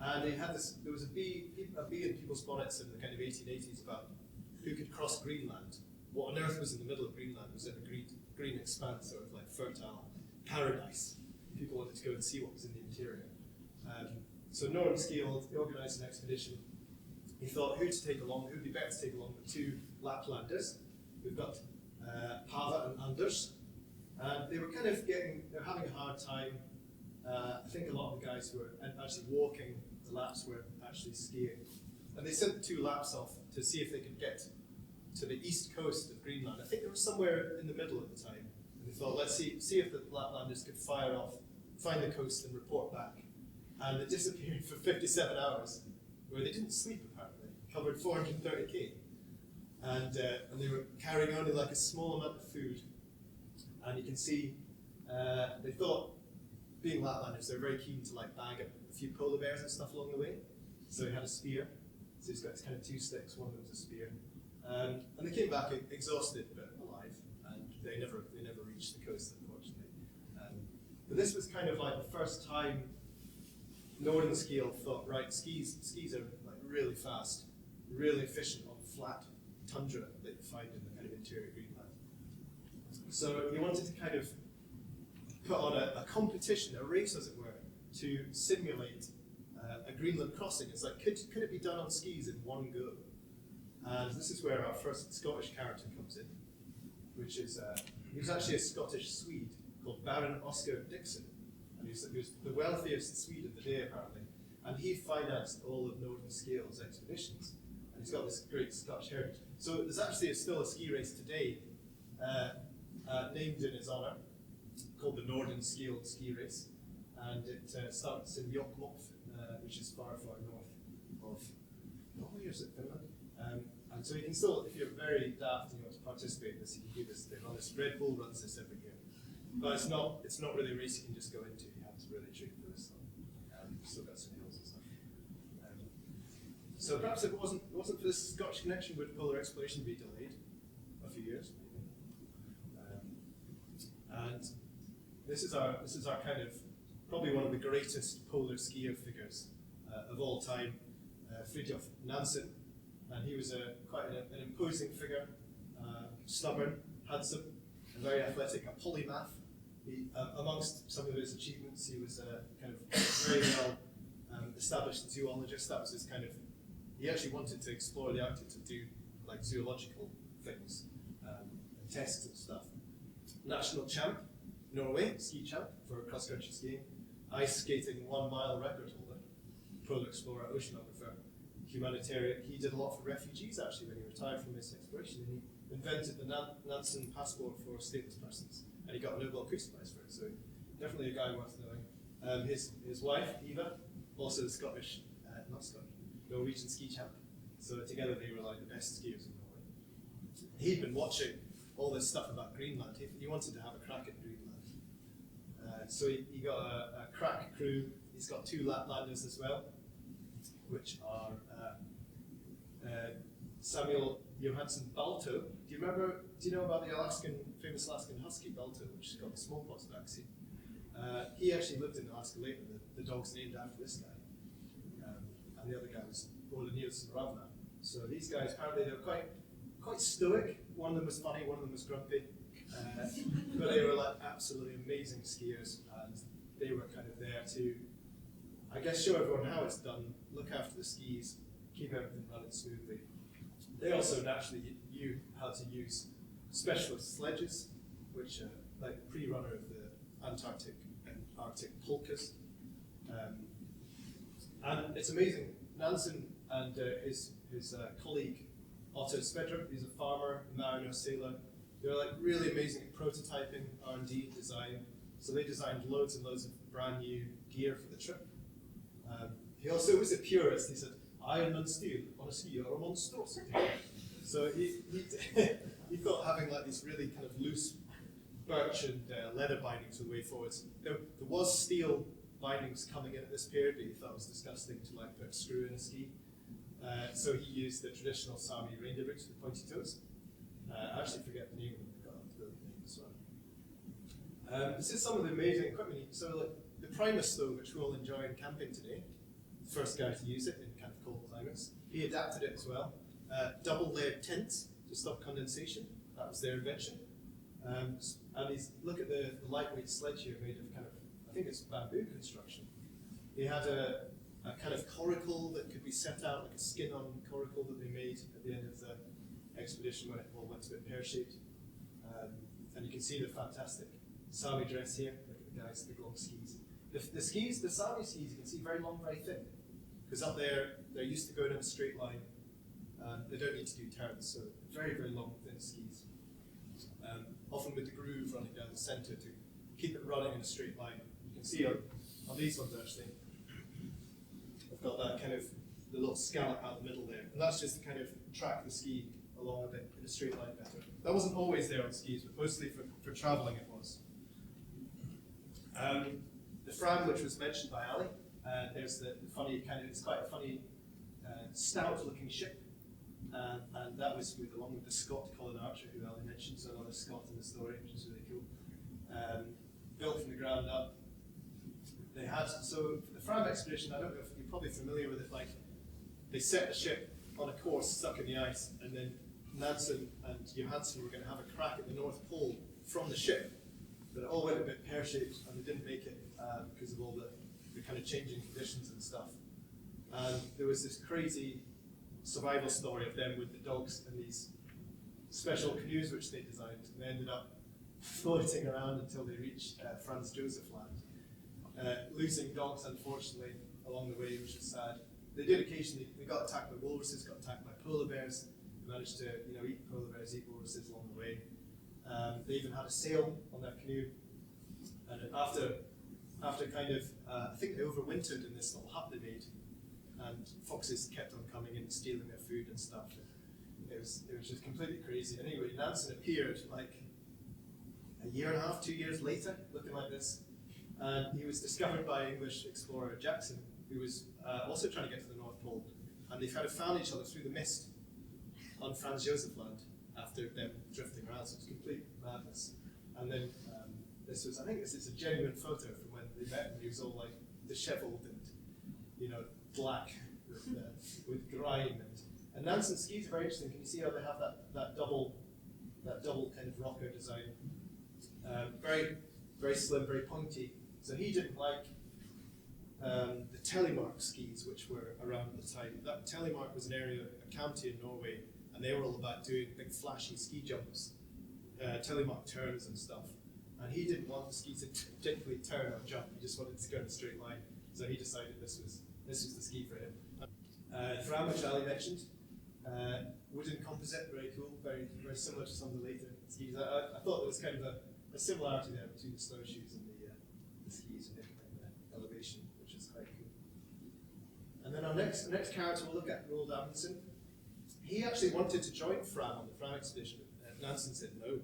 And he had this. There was a bee in people's bonnets in the kind of 1880s about who could cross Greenland. What on earth was in the middle of Greenland? Was it a green expanse, sort of like fertile paradise? People wanted to go and see what was in the interior. So Nordenskiold organised an expedition. He thought who would be better to take along the two Laplanders. We've got Pava and Anders. And they were kind of they're having a hard time. I think a lot of the guys who were actually walking the Laps were actually skiing. And they sent the two Laps off to see if they could get to the east coast of Greenland. I think they were somewhere in the middle at the time. And they thought, let's see if the Laplanders could find the coast and report back. And they disappeared for 57 hours, where they didn't sleep apparently, covered 430 km. And they were carrying only like a small amount of food. And you can see, they thought, being Laplanders, they're very keen to like bag a few polar bears and stuff along the way. So he had a spear. So he's got his kind of two sticks, one of them was a spear. And they came back exhausted but alive, and they never reached the coast, unfortunately. But this was kind of like the first time Nordenskiold thought, right, skis are like really fast, really efficient on flat tundra that you find in the kind of interior Greenland. So he wanted to kind of put on a competition, a race as it were, to simulate a Greenland crossing. It's like, could it be done on skis in one go? And this is where our first Scottish character comes in, which is, he was actually a Scottish Swede called Baron Oscar Dixon. And he was the wealthiest Swede of the day, apparently. And he financed all of Nordenskiold's expeditions. And he's got this great Scottish heritage. So there's actually still a ski race today named in his honour, called the Nordenskiold Ski Race. And it starts in Jokkmokk, which is far, far north of Norway, or is it Finland? And so you can still, if you're very daft and you want to participate in this, you can do this. They run this. Red Bull runs this every year. But it's not really a race you can just go into. You have to really train for this stuff. Still got some hills and stuff. So perhaps if it wasn't for this Scottish connection, would polar exploration be delayed a few years, maybe? And this is our kind of probably one of the greatest polar skier figures of all time, Fridtjof Nansen, and he was quite an imposing figure. stubborn, handsome, and very athletic, a polymath. Amongst some of his achievements, he was kind of very well established zoologist. That was his kind of, he actually wanted to explore the Arctic to do like zoological things, and tests and stuff. National champ, Norway, ski champ for cross-country skiing. Ice skating 1 mile record holder, polar explorer, oceanographer, humanitarian. He did a lot for refugees actually when he retired from his exploration, and he invented the Nansen passport for stateless persons, and he got a Nobel Peace Prize for it. So definitely a guy worth knowing. His wife Eva, also the Scottish, not Scottish, Norwegian ski champ. So together they were like the best skiers in Norway. He'd been watching all this stuff about Greenland. He wanted to have a crack at Greenland. So he got a crack crew. He's got 2 Laplanders as well, which are Samuel Johansen Balto. Do you know about the famous Alaskan husky Balto, which got the smallpox vaccine? He actually lived in Alaska later. The dog's named after this guy. And the other guy was Ole Nielsen Ravna. So these guys, apparently they were quite stoic. One of them was funny, one of them was grumpy. But they were like absolutely amazing skiers, and they were kind of there to, I guess, show everyone how it's done, look after the skis, keep everything running smoothly. They also naturally knew how to use specialist sledges, which are like the pre-runner of the Antarctic and Arctic polkas. And it's amazing, Nansen and his colleague Otto Svedra, he's a farmer, a mariner, sailor. They're like really amazing at prototyping, R&D, design. So they designed loads and loads of brand new gear for the trip. He also was a purist. He said, iron and steel on a ski are a monstrosity. So he thought having like these really kind of loose birch and leather bindings were the way forwards. There was steel bindings coming in at this period, but he thought it was disgusting to like put a screw in a ski. So he used the traditional Sami reindeer boots with pointy toes. I actually forget the name of them, I got the name as well. This is some of the amazing equipment. So like the Primus though, which we'll enjoy in camping today, the first guy to use it in kind of cold climates, he adapted it as well. Double layered tents to stop condensation, that was their invention. And look at the lightweight sledge here made of kind of, I think it's bamboo construction. He had a kind of coracle that could be set out, like a skin-on coracle that they made at the end of the expedition when it all went a bit pear-shaped. And you can see the fantastic Sami dress here. Look at the guys, the long skis. The skis, the Sami skis, you can see very long, very thin. Because up there, they're used to going in a straight line. They don't need to do turns, so very, very long, thin skis. Often with the groove running down the center to keep it running in a straight line. You can see on these ones actually, I've got that kind of the little scallop out the middle there, and that's just to kind of track the ski along a bit in a straight line better. That wasn't always there on skis, but mostly for traveling it was. The Fram, which was mentioned by Ali, there's the funny kind of, it's quite a funny stout-looking ship, and that was along with the Scot Colin Archer, who Ali mentioned, so another Scot in the story, which is really cool. Built from the ground up. They had, so for the Fram expedition, I don't know if you're probably familiar with it, like they set the ship on a course stuck in the ice, and then Nansen and Johansen were going to have a crack at the North Pole from the ship, but it all went a bit pear-shaped, and they didn't make it because of all the kind of changing conditions and stuff. And there was this crazy survival story of them with the dogs and these special canoes which they designed, and they ended up floating around until they reached Franz Josef Land, losing dogs unfortunately along the way, which is sad. They did occasionally, they got attacked by walruses, got attacked by polar bears. They managed to eat polar bears, eat walruses along the way. They even had a sail on their canoe. And after kind of, I think they overwintered in this little hut they made, and foxes kept on coming in and stealing their food and stuff. It was just completely crazy. Anyway, Nansen appeared like a year and a half, 2 years later, looking like this. And he was discovered by English explorer Jackson, who was also trying to get to the North Pole. And they kind of found each other through the mist on Franz Josef Land after them drifting around. So it was complete madness. And then I think this is a genuine photo from when they met, and he was all like disheveled and black with grime. And Nansen skis are very interesting. Can you see how they have that double that double kind of rocker design. Very, very slim, very pointy. So he didn't like the Telemark skis, which were around at the time. That Telemark was an area, a county in Norway, and they were all about doing big flashy ski jumps, Telemark turns and stuff. And he didn't want the ski to particularly turn or jump. He just wanted to go in a straight line. So he decided this was the ski for him. Fram, which Ali mentioned, wooden composite, very cool, very, very similar to some of the later skis. I thought there was kind of a similarity there between the snowshoes and the skis and the elevation, which is quite cool. And then our next character we'll look at, Roald Amundsen. He actually wanted to join Fram on the Fram expedition, and Nansen said no.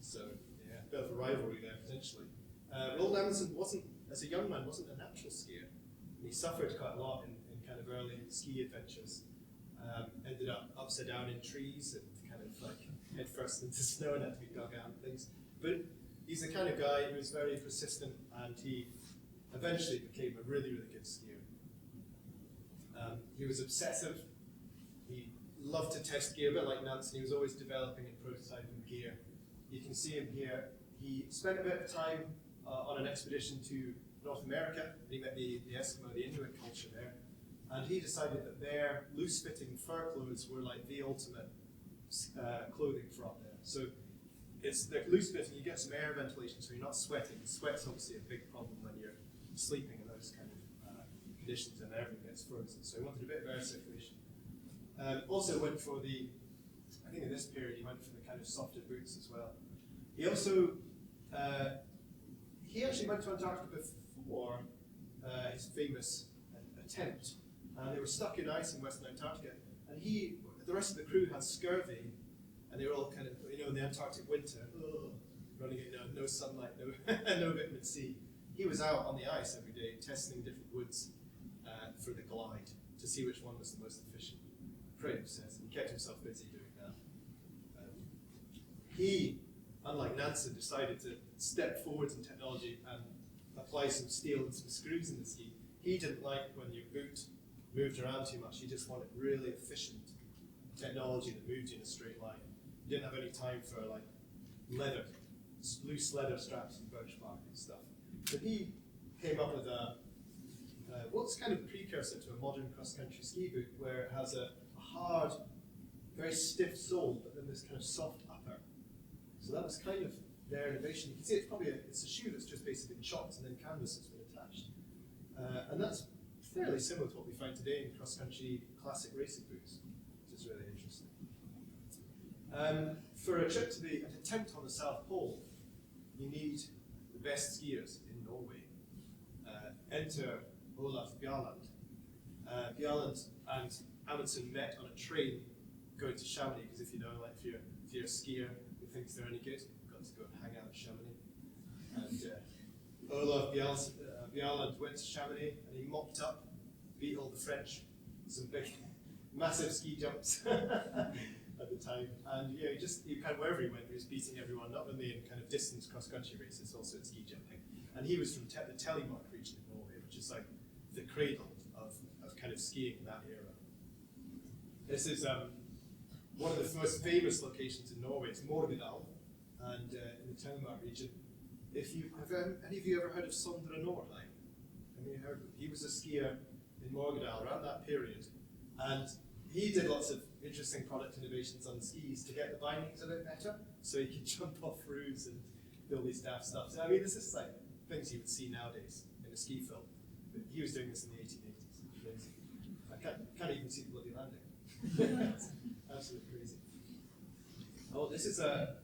So yeah, a bit of a rivalry there potentially. Roald Amundsen wasn't, as a young man, wasn't a natural skier. And he suffered quite a lot in kind of early ski adventures. Ended up upside down in trees and kind of like head first into snow and had to be dug out and things. But he's the kind of guy who was very persistent, and he eventually became a really, really good skier. He was obsessive. He loved to test gear, a bit like Nansen. He was always developing and prototyping gear. You can see him here. He spent a bit of time on an expedition to North America, and he met the Eskimo, the Inuit culture there. And he decided that their loose-fitting fur clothes were like the ultimate clothing for up there. So they're loose-fitting, you get some air ventilation, so you're not sweating. Sweat's obviously a big problem when you're sleeping in those kind of conditions and everything gets frozen. So he wanted a bit of air circulation. Also went for I think in this period he went for the kind of softer boots as well. He also, he actually went to Antarctica before his famous attempt. They were stuck in ice in Western Antarctica, and the rest of the crew had scurvy, and they were all kind of, in the Antarctic winter, running in no sunlight, no vitamin C. He was out on the ice every day, testing different woods for the glide to see which one was the most efficient. Pretty obsessed, and kept himself busy doing that. He, unlike Nansen, decided to step forwards in technology and apply some steel and some screws in the ski. He didn't like when your boot moved around too much. He just wanted really efficient technology that moved you in a straight line. He didn't have any time for like loose leather straps and birch bark and stuff. So he came up with what's kind of a precursor to a modern cross-country ski boot, where it has a hard, very stiff sole, but then this kind of soft upper. So that was kind of their innovation. You can see it's a shoe that's just basically been chopped and then canvas has been attached. And that's fairly similar to what we find today in cross-country classic racing boots, which is really interesting. For a trip to an attempt on the South Pole, you need the best skiers in Norway. Enter Olaf Bjaaland. Bjaaland and Amundsen met on a train going to Chamonix, because if you're a skier who thinks they're any good, you've got to go and hang out in Chamonix. And Olaf Bjaaland went to Chamonix and he mopped up, beat all the French, some big, massive ski jumps at the time. And yeah, he kind of wherever he went, he was beating everyone, not only in kind of distance cross-country races, also in ski jumping. And he was from the Telemark region in Norway, which is like the cradle of kind of skiing in that era. This is one of the most famous locations in Norway. It's Morgedal, and in the Telemark region. Have any of you ever heard of Sondre Nordheim? Have you heard of him? He was a skier in Morgedal around that period, and he did lots of interesting product innovations on the skis to get the bindings a bit better, so he could jump off roofs and do all these daft stuff. So, I mean, this is like things you would see nowadays in a ski film, but he was doing this in the 1880s. I can't even see the bloody landing. It's absolutely crazy. Oh, this is a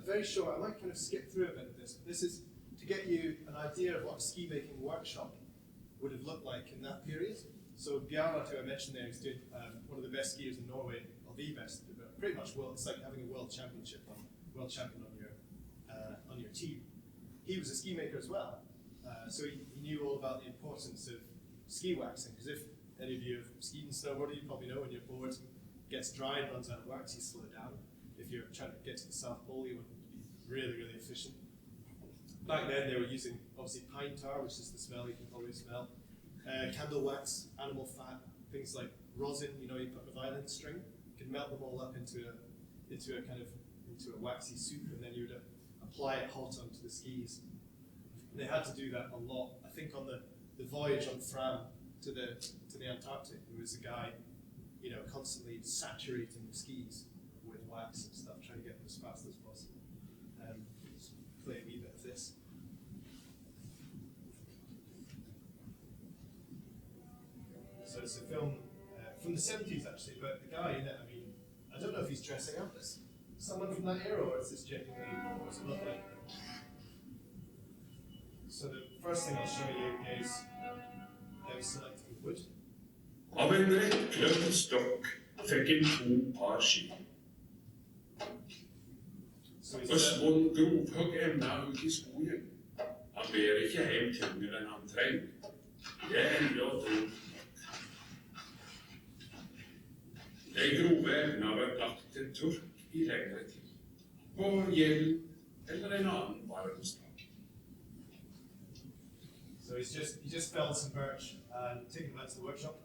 very short, I might kind of skip through a bit of this, but this is to get you an idea of what a ski making workshop would have looked like in that period. So Bjaaland, who I mentioned there, is doing one of the best skiers in Norway, or the best, but pretty much it's like having a world champion on your team. He was a ski maker as well, so he knew all about the importance of ski waxing, because if any of you have skied and snowboarded, you probably know when your board gets dry and runs out of wax, you slow down. If you're trying to get to the South Pole, you want to be really, really efficient. Back then, they were using, obviously, pine tar, which is the smell you can probably smell, candle wax, animal fat, things like rosin, you put a violin string, you can melt them all up into a kind of into a waxy soup, and then you would apply it hot onto the skis. And they had to do that a lot. I think on the voyage on Fram to the Antarctic, there was a guy, constantly saturating the skis with wax and stuff, trying to get them as fast as possible. Let's play a wee bit of this. So it's a film from the 70s actually, but the guy in it, I don't know if he's dressing up as someone from that era or is this genuinely what does it look like? So the first thing I'll show you is them selecting wood. Av en rettklødd stokk fikk en 2 par ski. Østvold grovhøgg emna ut I skogen. Han ber ikke hjem tyngre enn han trenger. Det enda dog. De grove emna var lagt til tørk I lengre tid. På Gjell eller en annen varm stad. So he just felled some birch and taken that to the workshop.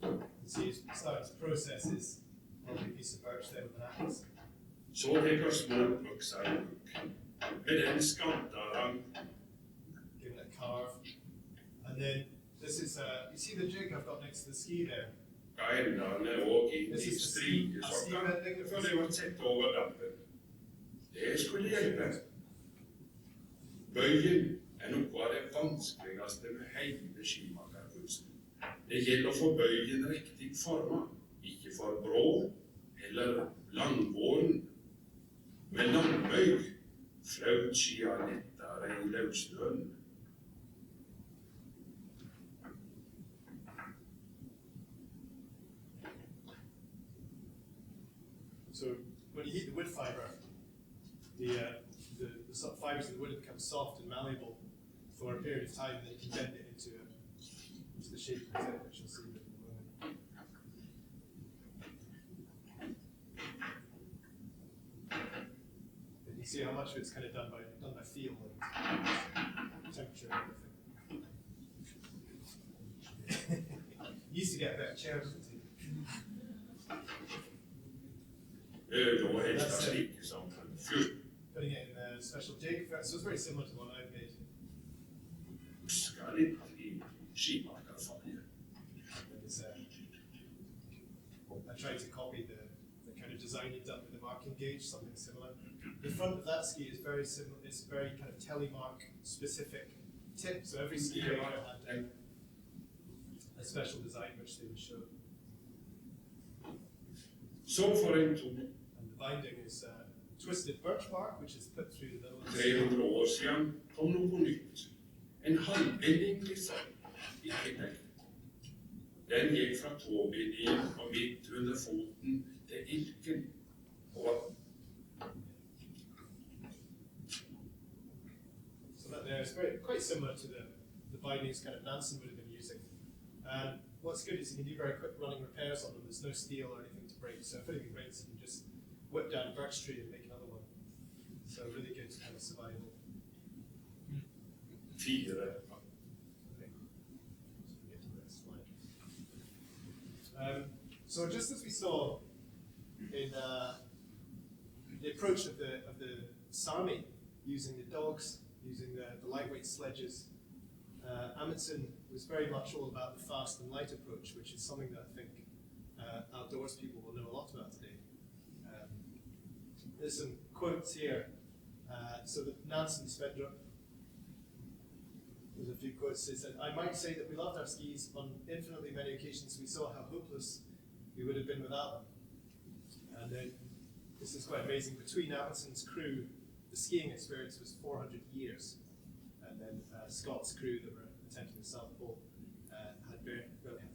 You see he's starting to process his lovely piece of birch there with an axe. Så teker små økser I bruk. Med den skanter han. Give it a carve. And then this is, you see the jig I've got next to the ski there? Gainene og inn This I is the strikesokker, for det var tett over dampen. Det skulle hjelpe. Bøyen noe av det vanskeligste med hele skimakerkunsten. Det gjelder å få bøyen riktig formet, ikke for brå eller langbåren. Med langbøy fløt skia lettere I løsdøren. So when you heat the wood fiber, the sort of fibers of the wood have become soft and malleable for a period of time, and then you can bend it into the shape of it, which you'll see in a moment. And you see how much of it's kind of done by feel and temperature and everything. You used to get a better chair, didn't you? Da helst det slik som fyrt. Putting it in a special jig, so it's very similar to the one I've made. Skal litt I skimakerfaget. I tried to copy the kind of design you've done with the marking gauge, something similar. The front of that ski is very similar. It's very kind of telemark specific tip. So every ski maker had a special design which they would show. Så for en 2. And the binding is twisted birch bark, which is put through the middle of the 300 år siden kom noe nytt. En halvbinding liksom, ikke nekk. Den gikk fra tåbindingen og midt under foten til ilken. Og so that there is quite similar to the bindings kind of Nansen would have been using. And what's good is you can do very quick running repairs on them. There's no steel or anything to break. So if anything breaks, you can just whip down a birch tree and make another one. So really good kind of survival. 4. So just as we saw in the approach of the Sami, using the dogs, using the lightweight sledges, Amundsen was very much all about the fast and light approach, which is something that I think outdoors people will know a lot about today. There's some quotes here. So the Nansen Svendrup, there's a few quotes. They said, "I might say that we loved our skis. On infinitely many occasions we saw how hopeless we would have been without them." And then, this is quite amazing, between Amundsen's crew, the skiing experience was 400 years. And then Scott's crew that were attempting the South Pole had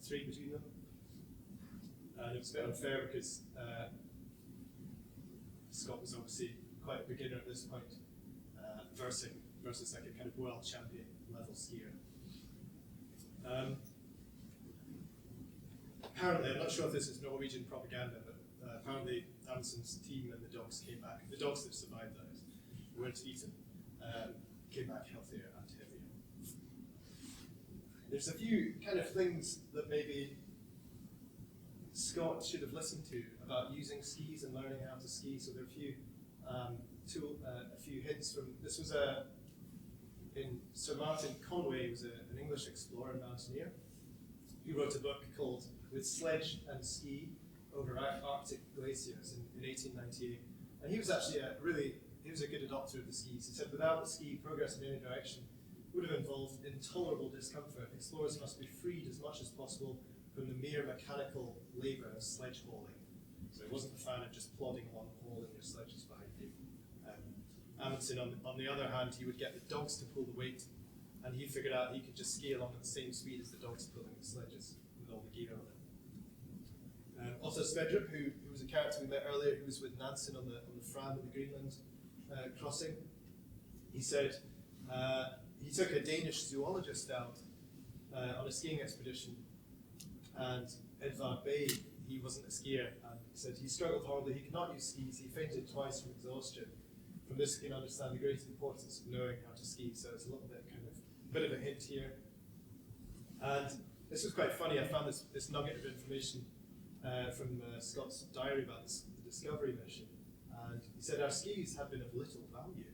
3 between them. And it was a bit unfair because Scott was obviously quite a beginner at this point, versus like a kind of world champion level skier. Apparently, I'm not sure if this is Norwegian propaganda, but apparently Amundsen's team and the dogs came back, the dogs that survived that weren't eaten, came back healthier and heavier. There's a few kind of things that maybe Scott should have listened to about using skis and learning how to ski. So there are a few hints from this was in Sir Martin Conway, who was an English explorer and mountaineer. He wrote a book called With Sledge and Ski Over Arctic Glaciers in 1898. And he was actually he was a good adopter of the skis. He said, without the ski, progress in any direction would have involved intolerable discomfort. Explorers must be freed as much as possible from the mere mechanical labour of sledge hauling. So he wasn't a fan of just plodding along, hauling your sledges behind you. Amundsen, on the other hand, he would get the dogs to pull the weight, and he figured out he could just ski along at the same speed as the dogs pulling the sledges with all the gear on it. Also Sverdrup, who was a character we met earlier, who was with Nansen on the Fram at the Greenland crossing. He said he took a Danish zoologist out on a skiing expedition, and Edvard Bay, he wasn't a skier, and he said he struggled horribly. He could not use skis. He fainted twice from exhaustion. From this, you can understand the great importance of knowing how to ski. So it's a little bit bit of a hint here. And this was quite funny. I found this nugget of information from Scott's diary about the Discovery mission. And he said, our skis have been of little value.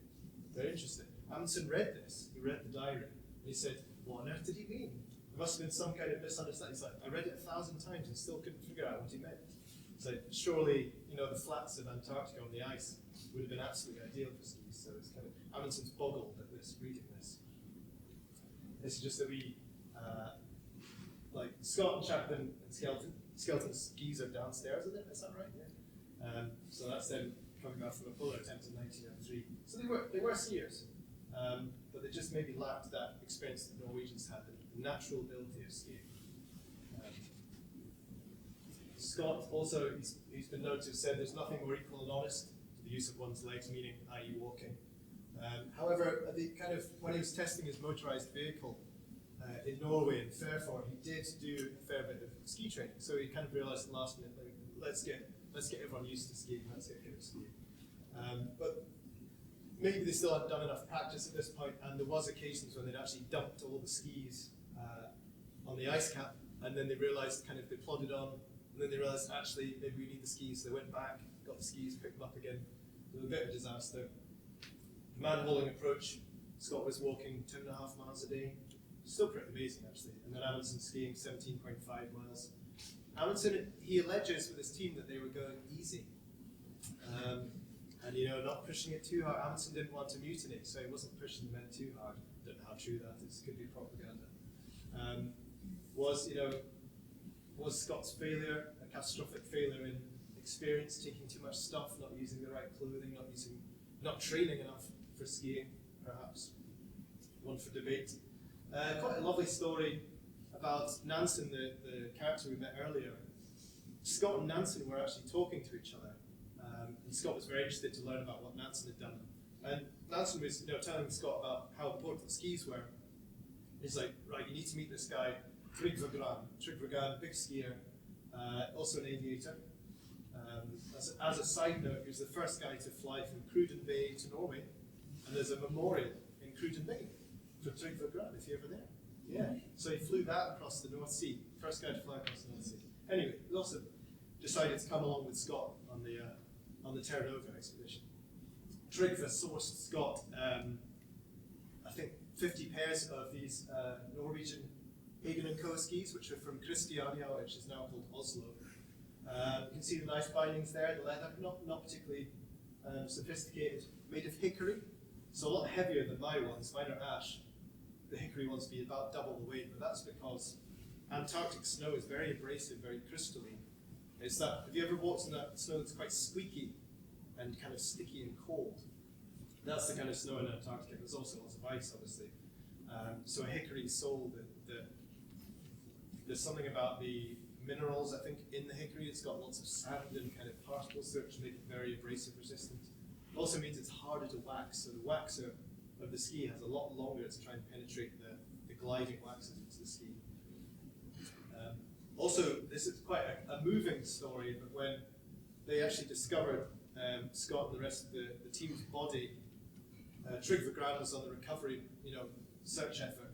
Very interesting. Amundsen read this. He read the diary. And he said, what on earth did he mean? There must have been some kind of misunderstanding. He's like, I read it 1,000 times and still couldn't figure out what he meant. So surely, the flats of Antarctica on the ice would have been absolutely ideal for skis. So it's Amundsen's boggled at this, reading this. This is just that we, like Scott and Chapman and Skeleton's skis are downstairs, is that right? Yeah. So that's them coming back from a polar attempt in 1903. So they were skiers, but they just maybe lacked that experience that Norwegians had, the natural ability of skiing. Scott also, he's been known to have said there's nothing more equal and honest to the use of one's legs, meaning i.e. walking. However, when he was testing his motorized vehicle in Norway, in Fairford, he did do a fair bit of ski training. So he kind of realized at the last minute, like, let's get everyone used to skiing, let's get good at skiing. But maybe they still hadn't done enough practice at this point, and there was occasions when they'd actually dumped all the skis on the ice cap, and then they realized they plodded on, and then they realized actually maybe we need the skis. So they went back, got the skis, picked them up again. It was a bit of a disaster. The man-hauling approach, Scott was walking 2.5 miles a day. Still pretty amazing, actually. And then Amundsen skiing 17.5 miles. Amundsen, he alleges with his team that they were going easy. And, not pushing it too hard. Amundsen didn't want to mutiny, so he wasn't pushing the men too hard. Don't know how true that is. Could be propaganda. Was Scott's failure a catastrophic failure in experience, taking too much stuff, not using the right clothing, not training enough for skiing, perhaps? One for debate. Quite a lovely story about Nansen, the character we met earlier. Scott and Nansen were actually talking to each other, and Scott was very interested to learn about what Nansen had done. And Nansen was, telling Scott about how important skis were. He's like, right, you need to meet this guy, Trygve Gran, big skier, also an aviator. As a side note, he was the first guy to fly from Cruden Bay to Norway, and there's a memorial in Cruden Bay for Trygve Gran, if you're ever there. Yeah. So he flew that across the North Sea, first guy to fly across the North Sea. Anyway, he also decided to come along with Scott on the Terra Nova expedition. Trygve sourced Scott, I think, 50 pairs of these Norwegian Hagen & Co. skis, which are from Christiania, which is now called Oslo. You can see the nice bindings there, the leather, not particularly sophisticated, made of hickory, so a lot heavier than my ones. Mine are ash. The hickory ones be about double the weight, but that's because Antarctic snow is very abrasive, very crystalline. Have you ever walked in that snow that's quite squeaky and kind of sticky and cold? That's the kind of snow in Antarctica. There's also lots of ice, obviously. So a hickory sole, there's something about the minerals, I think, in the hickory. It's got lots of sand and kind of particles to it, which make it very abrasive resistant. It also means it's harder to wax, so the waxer of the ski has a lot longer to try and penetrate the gliding waxes into the ski. Also, this is quite a moving story, but when they actually discovered Scott and the rest of the team's body, Trygve Gran was on the recovery, search effort,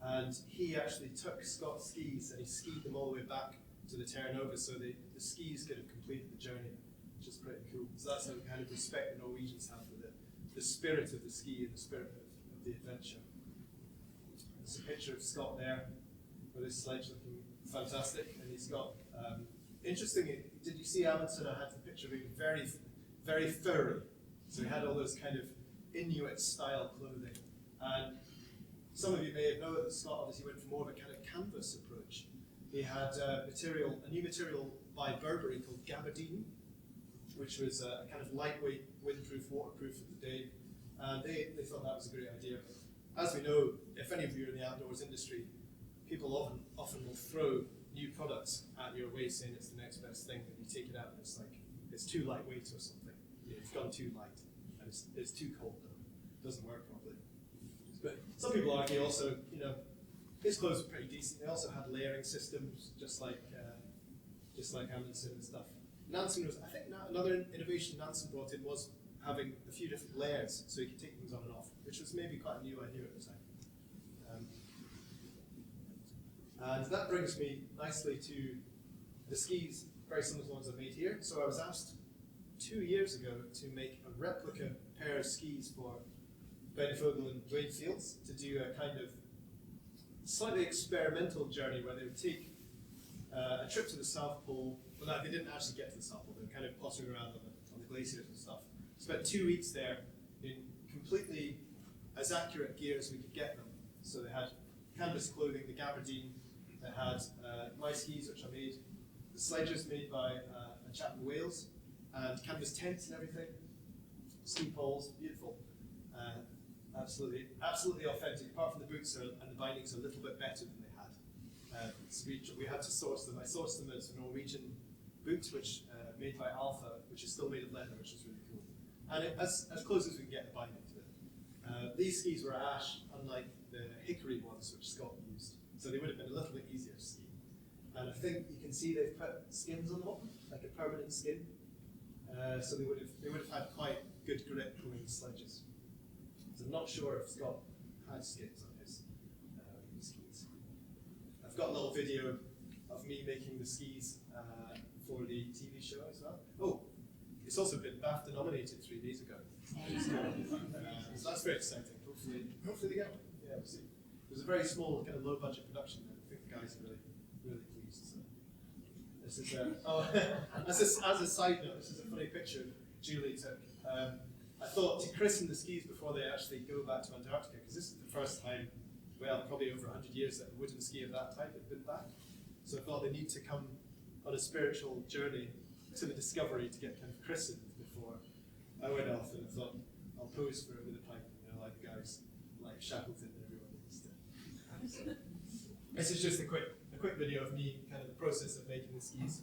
and he actually took Scott's skis and he skied them all the way back to the Terra Nova, so the skis could have completed the journey, which is pretty cool. So that's the kind of respect the Norwegians have for the spirit of the ski and the spirit of the adventure. There's a picture of Scott there with his sledge looking fantastic, and he's got, interesting, did you see Amundsen? I had the picture being very, very furry. So he had all those kind of Inuit style clothing. And some of you may have known that Scott obviously went for more of a kind of canvas approach. He had a new material by Burberry called gabardine, which was a kind of lightweight, windproof, waterproof of the day. And they thought that was a great idea. As we know, if any of you are in the outdoors industry, people often will throw new products at your way saying it's the next best thing, and you take it out and it's like, it's too lightweight or something. It's gone too light, and it's too cold though. It doesn't work properly. But some people argue also, his clothes were pretty decent. They also had layering systems, just like Amundsen and stuff. Nansen was, I think, another innovation Nansen brought in was having a few different layers, so you could take things on and off, which was maybe quite a new idea at the time. And that brings me nicely to the skis, very similar to the ones I've made here. So I was asked 2 years ago to make a replica pair of skis for Ben Fogle and Dwayne Fields to do a kind of slightly experimental journey where they would take a trip to the South Pole. Well, no, they didn't actually get to the South Pole. They were kind of pottering around on the glaciers and stuff. Spent 2 weeks there in completely as accurate gear as we could get them. So they had canvas clothing, the gabardine. They had my skis, which I made. The sledges made by a chap in Wales, and canvas tents and everything. Ski poles, beautiful. Absolutely authentic. Apart from the boots and the bindings, a little bit better than they had. So we had to source them. I sourced them as Norwegian boots, which made by Alpha, which is still made of leather, which is really cool. And as close as we can get the binding to it. These skis were ash, unlike the hickory ones which Scott used. So they would have been a little bit easier to ski. And I think you can see they've put skins on the bottom, like a permanent skin. So they would have had quite good grip going sledges. So I'm not sure if Scott had skins on his skis. I've got a little video of me making the skis for the TV show as well. Oh, it's also been BAFTA nominated 3 days ago. So that's very exciting. Hopefully they get one. Yeah, we'll see. It was a very small, kind of low budget production, and I think the guys are really pleased. So this is as a side note, this is a funny picture Julie took. I thought to christen the skis before they actually go back to Antarctica, because this is the first time, well, probably over 100 years that a wooden ski of that type had been back. So I thought they need to come on a spiritual journey to the Discovery to get kind of christened before I went off, and I thought I'll pose for it with a pipe, like guys like Shackleton and everyone needs to. So, this is just a quick video of me, kind of the process of making the skis.